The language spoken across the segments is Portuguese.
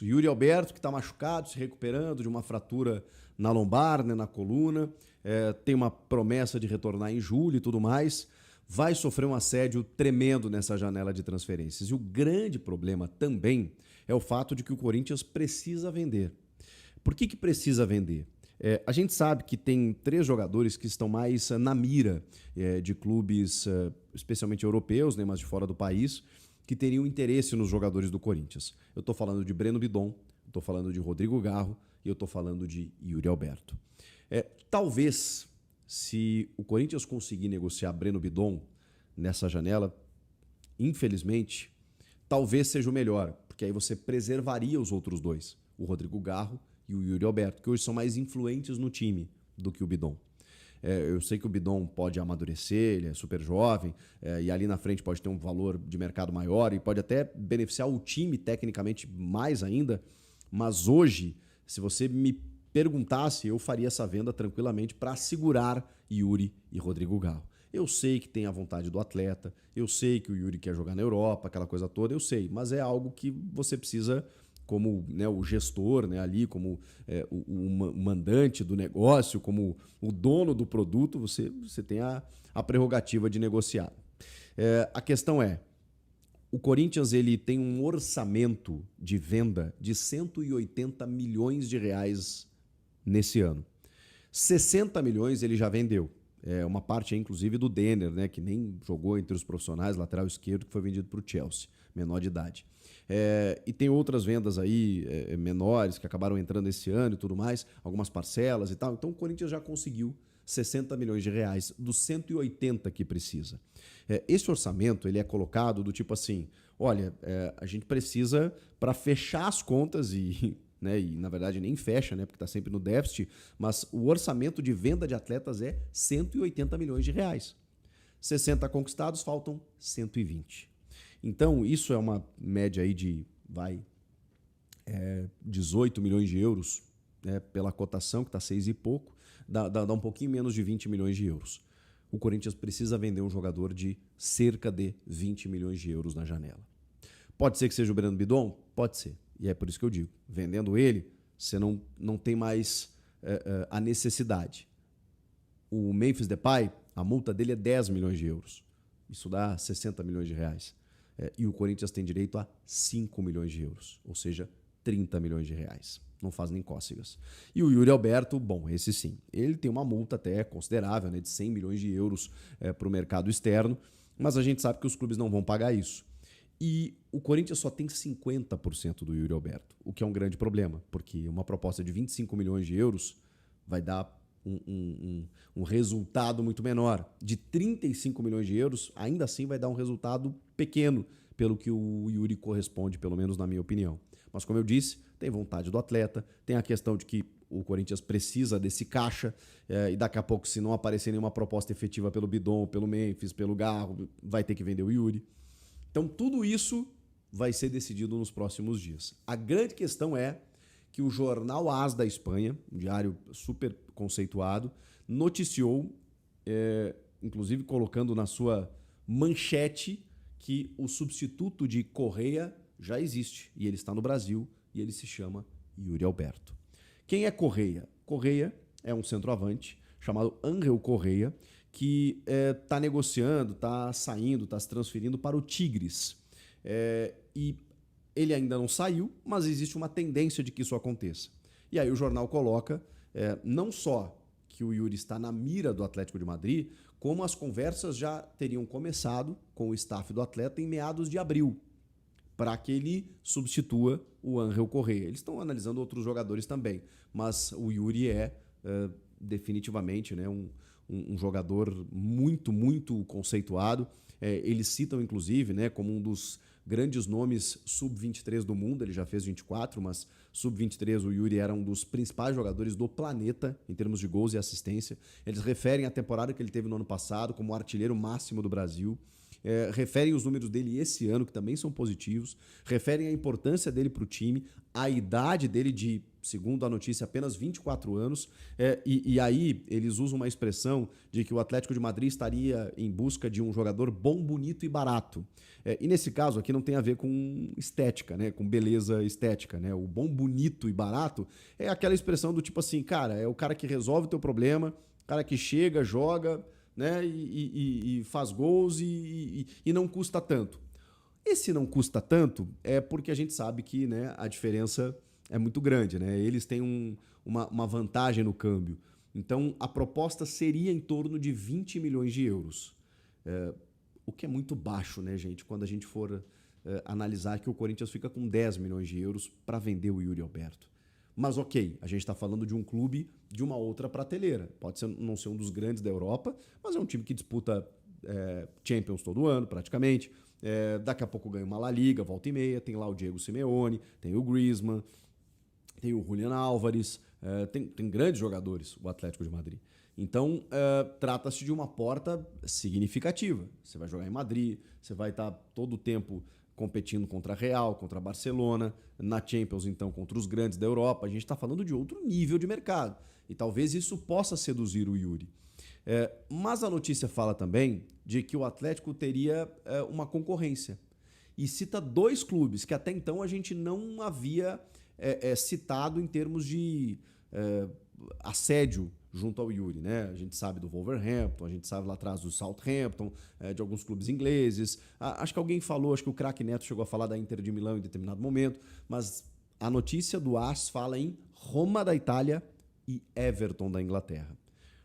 Yuri Alberto, que está machucado, se recuperando de uma fratura na lombar, né, na coluna, tem uma promessa de retornar em julho e tudo mais, vai sofrer um assédio tremendo nessa janela de transferências. E o grande problema também é o fato de que o Corinthians precisa vender. Por que precisa vender? A gente sabe que tem 3 jogadores que estão mais na mira de clubes, especialmente europeus, né, mas de fora do país, que teriam interesse nos jogadores do Corinthians. Eu estou falando de Breno Bidon, estou falando de Rodrigo Garro e eu estou falando de Yuri Alberto. Talvez, se o Corinthians conseguir negociar Breno Bidon nessa janela, infelizmente, talvez seja o melhor, porque aí você preservaria os outros 2, o Rodrigo Garro e o Yuri Alberto, que hoje são mais influentes no time do que o Bidon. Eu sei que o Bidon pode amadurecer, ele é super jovem, e ali na frente pode ter um valor de mercado maior e pode até beneficiar o time tecnicamente mais ainda, mas hoje, se você me perguntasse, eu faria essa venda tranquilamente para segurar Yuri e Rodrigo Garro. Eu sei que tem a vontade do atleta, eu sei que o Yuri quer jogar na Europa, aquela coisa toda, eu sei, mas é algo que você precisa, como, né, o gestor, né, ali, como o mandante do negócio, como o dono do produto, você tem a prerrogativa de negociar. A questão é, o Corinthians ele tem um orçamento de venda de 180 milhões de reais nesse ano. 60 milhões ele já vendeu. Uma parte, inclusive, do Denner, né, que nem jogou entre os profissionais, lateral esquerdo, que foi vendido para o Chelsea, menor de idade. E tem outras vendas aí menores que acabaram entrando esse ano e tudo mais, algumas parcelas e tal. Então o Corinthians já conseguiu 60 milhões de reais dos 180 que precisa. Esse orçamento ele é colocado do tipo assim, olha, a gente precisa para fechar as contas né, e na verdade nem fecha, né, porque está sempre no déficit, mas o orçamento de venda de atletas é 180 milhões de reais. 60 conquistados, faltam 120. Então, isso é uma média aí de 18 milhões de euros, né, pela cotação, que está 6 e pouco, dá um pouquinho menos de 20 milhões de euros. O Corinthians precisa vender um jogador de cerca de 20 milhões de euros na janela. Pode ser que seja o Breno Bidon? Pode ser. E é por isso que eu digo, vendendo ele, você não tem mais a necessidade. O Memphis Depay, a multa dele é 10 milhões de euros. Isso dá 60 milhões de reais. E o Corinthians tem direito a 5 milhões de euros, ou seja, 30 milhões de reais. Não faz nem cócegas. E o Yuri Alberto, bom, esse sim, ele tem uma multa até considerável, né, de 100 milhões de euros para o mercado externo, mas a gente sabe que os clubes não vão pagar isso. E o Corinthians só tem 50% do Yuri Alberto, o que é um grande problema, porque uma proposta de 25 milhões de euros vai dar um resultado muito menor. De 35 milhões de euros, ainda assim vai dar um resultado pequeno, pelo que o Yuri corresponde, pelo menos na minha opinião. Mas como eu disse, tem vontade do atleta, tem a questão de que o Corinthians precisa desse caixa, e daqui a pouco, se não aparecer nenhuma proposta efetiva pelo Bidon, pelo Memphis, pelo Garro, vai ter que vender o Yuri. Então tudo isso vai ser decidido nos próximos dias. A grande questão é que o jornal AS da Espanha, um diário super conceituado, noticiou, inclusive colocando na sua manchete, que o substituto de Correia já existe, e ele está no Brasil, e ele se chama Yuri Alberto. Quem é Correia? Correia é um centroavante chamado Ángel Correia, que está negociando, está saindo, está se transferindo para o Tigres. E ele ainda não saiu, mas existe uma tendência de que isso aconteça. E aí o jornal coloca não só que o Yuri está na mira do Atlético de Madrid, como as conversas já teriam começado com o staff do atleta em meados de abril, para que ele substitua o Ángel Correia. Eles estão analisando outros jogadores também, mas o Yuri definitivamente, né, um jogador muito, muito conceituado. Eles citam, inclusive, né, como um dos grandes nomes sub-23 do mundo. Ele já fez 24, mas sub-23 o Yuri era um dos principais jogadores do planeta em termos de gols e assistência. Eles referem à temporada que ele teve no ano passado como o artilheiro máximo do Brasil. referem os números dele esse ano, que também são positivos, referem a importância dele para o time, a idade dele de, segundo a notícia, apenas 24 anos, e aí eles usam uma expressão de que o Atlético de Madrid estaria em busca de um jogador bom, bonito e barato. E nesse caso aqui não tem a ver com estética, né? Com beleza estética, né? O bom, bonito e barato é aquela expressão do tipo assim, cara, é o cara que resolve o teu problema, o cara que chega, joga, né? E faz gols e não custa tanto. Esse não custa tanto é porque a gente sabe que, né, a diferença é muito grande, né? Eles têm uma vantagem no câmbio. Então, a proposta seria em torno de 20 milhões de euros. O que é muito baixo, né, gente? Quando a gente for analisar que o Corinthians fica com 10 milhões de euros para vender o Yuri Alberto. Mas ok, a gente está falando de um clube de uma outra prateleira. Pode não ser um dos grandes da Europa, mas é um time que disputa Champions todo ano, praticamente. Daqui a pouco ganha uma La Liga, volta e meia. Tem lá o Diego Simeone, tem o Griezmann, tem o Julián Álvares, tem grandes jogadores, o Atlético de Madrid. Então, trata-se de uma porta significativa. Você vai jogar em Madrid, você vai estar todo o tempo competindo contra a Real, contra a Barcelona, na Champions, então, contra os grandes da Europa. A gente está falando de outro nível de mercado. E talvez isso possa seduzir o Yuri. Mas a notícia fala também de que o Atlético teria uma concorrência. E cita 2 clubes que até então a gente não havia citado em termos de assédio junto ao Yuri, né? A gente sabe do Wolverhampton, a gente sabe lá atrás do Southampton, de alguns clubes ingleses. Acho que alguém falou, acho que o craque Neto chegou a falar da Inter de Milão em determinado momento, mas a notícia do AS fala em Roma da Itália e Everton da Inglaterra.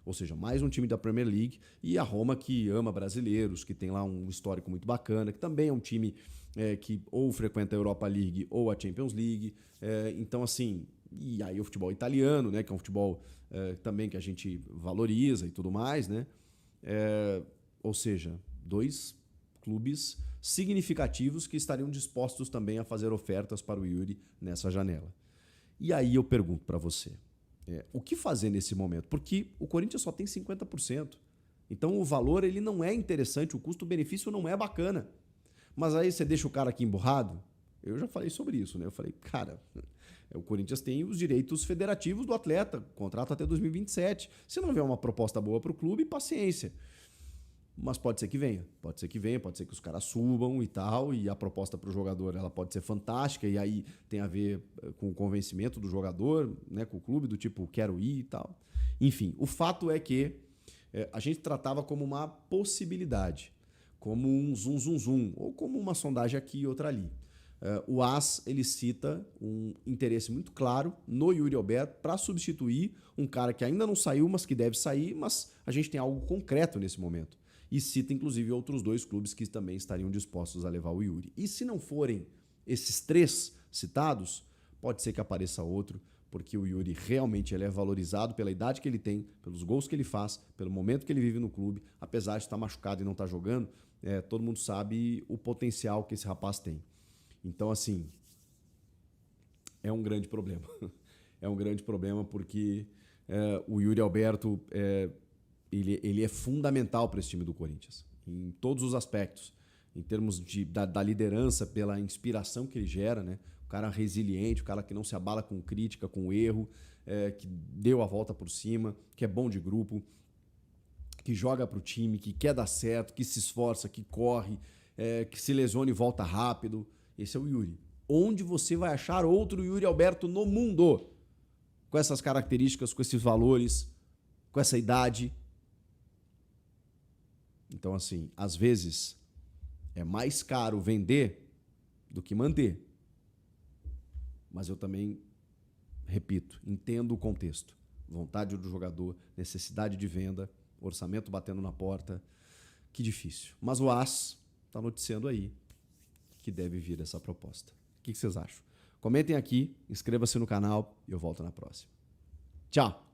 Ou seja, mais um time da Premier League, e a Roma que ama brasileiros, que tem lá um histórico muito bacana, que também é um time que ou frequenta a Europa League ou a Champions League. Então, assim, e aí o futebol italiano, né, que é um futebol também que a gente valoriza e tudo mais, né? Ou seja, 2 clubes significativos que estariam dispostos também a fazer ofertas para o Yuri nessa janela. E aí eu pergunto para você, o que fazer nesse momento? Porque o Corinthians só tem 50%. Então o valor ele não é interessante, o custo-benefício não é bacana. Mas aí você deixa o cara aqui emburrado? Eu já falei sobre isso, né? Eu falei, cara, o Corinthians tem os direitos federativos do atleta, contrato até 2027. Se não vier uma proposta boa para o clube, paciência. Mas pode ser que venha, pode ser que os caras subam e tal, e a proposta para o jogador ela pode ser fantástica, e aí tem a ver com o convencimento do jogador, né, com o clube, do tipo, quero ir e tal. Enfim, o fato é que a gente tratava como uma possibilidade, como um zum, ou como uma sondagem aqui e outra ali. O AS ele cita um interesse muito claro no Yuri Alberto para substituir um cara que ainda não saiu, mas que deve sair, mas a gente tem algo concreto nesse momento. E cita, inclusive, outros 2 clubes que também estariam dispostos a levar o Yuri. E se não forem esses 3 citados, pode ser que apareça outro, porque o Yuri realmente ele é valorizado pela idade que ele tem, pelos gols que ele faz, pelo momento que ele vive no clube, apesar de estar machucado e não estar jogando, todo mundo sabe o potencial que esse rapaz tem. Então, assim, é um grande problema. É um grande problema porque o Yuri Alberto ele é fundamental para esse time do Corinthians, em todos os aspectos, em termos da liderança, pela inspiração que ele gera, né? O cara resiliente, o cara que não se abala com crítica, com erro, que deu a volta por cima, que é bom de grupo, que joga para o time, que quer dar certo, que se esforça, que corre, que se lesiona e volta rápido. Esse é o Yuri. Onde você vai achar outro Yuri Alberto no mundo? Com essas características, com esses valores, com essa idade. Então, assim, às vezes é mais caro vender do que manter. Mas eu também, repito, entendo o contexto. Vontade do jogador, necessidade de venda, orçamento batendo na porta. Que difícil. Mas o AS está noticiando aí que deve vir essa proposta. O que vocês acham? Comentem aqui, inscreva-se no canal e eu volto na próxima. Tchau!